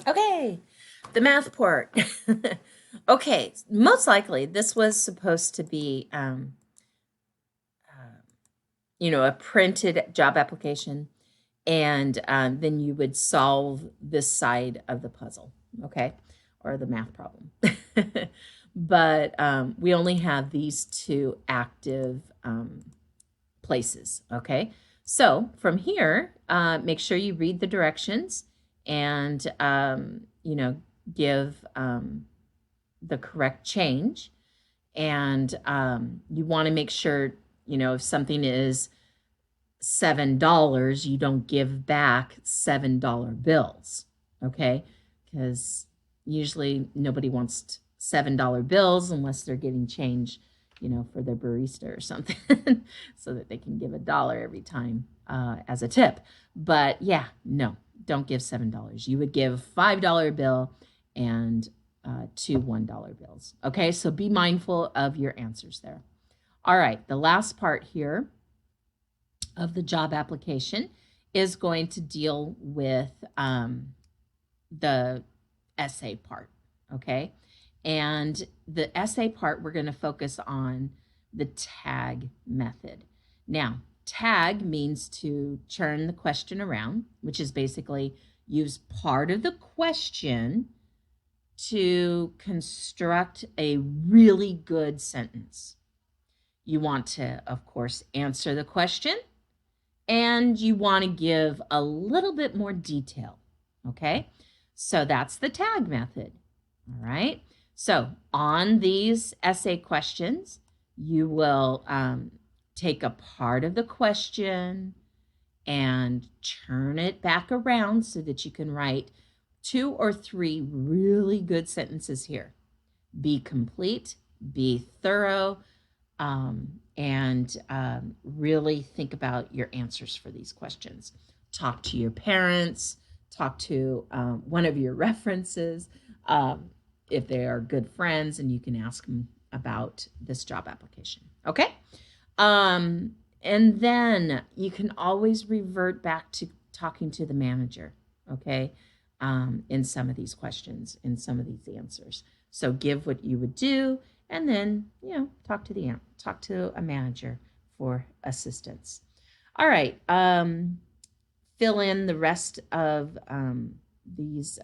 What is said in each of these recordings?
Okay, the math port. Okay, most likely this was supposed to be, a printed job application, and then you would solve this side of the puzzle, okay, or the math problem. But we only have these two active places, okay? So from here, make sure you read the directions and, give the correct change. And you want to make sure, if something is $7, you don't give back $7 bills, okay? Because usually nobody wants $7 bills unless they're getting change, for their barista or something, so that they can give $1 every time as a tip. But yeah, no, don't give $7. You would give $5 bill and two $1 bills. Okay, so be mindful of your answers there. All right, the last part here of the job application is going to deal with the essay part, okay? And the essay part, we're going to focus on the tag method. Now, tag means to turn the question around, which is basically use part of the question to construct a really good sentence. You want to, of course, answer the question, and you want to give a little bit more detail, okay? So that's the tag method, all right? So on these essay questions, you will take a part of the question and turn it back around so that you can write 2 or 3 really good sentences here. Be complete, be thorough, and really think about your answers for these questions. Talk to your parents, talk to one of your references, if they are good friends, and you can ask them about this job application. Okay? And then you can always revert back to talking to the manager, okay, in some of these questions, in some of these answers. So give what you would do, and then, talk to a manager for assistance. All right, fill in the rest of these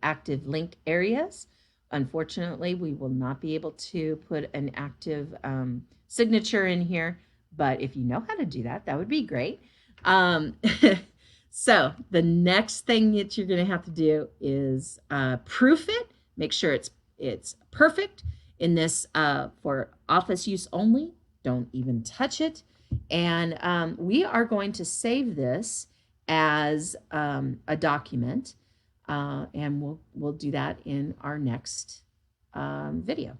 active link areas. Unfortunately, we will not be able to put an active signature in here, but if you know how to do that, that would be great. So the next thing that you're going to have to do is proof it. Make sure it's perfect. In this, for office use only, don't even touch it. And we are going to save this as a document, and we'll do that in our next video.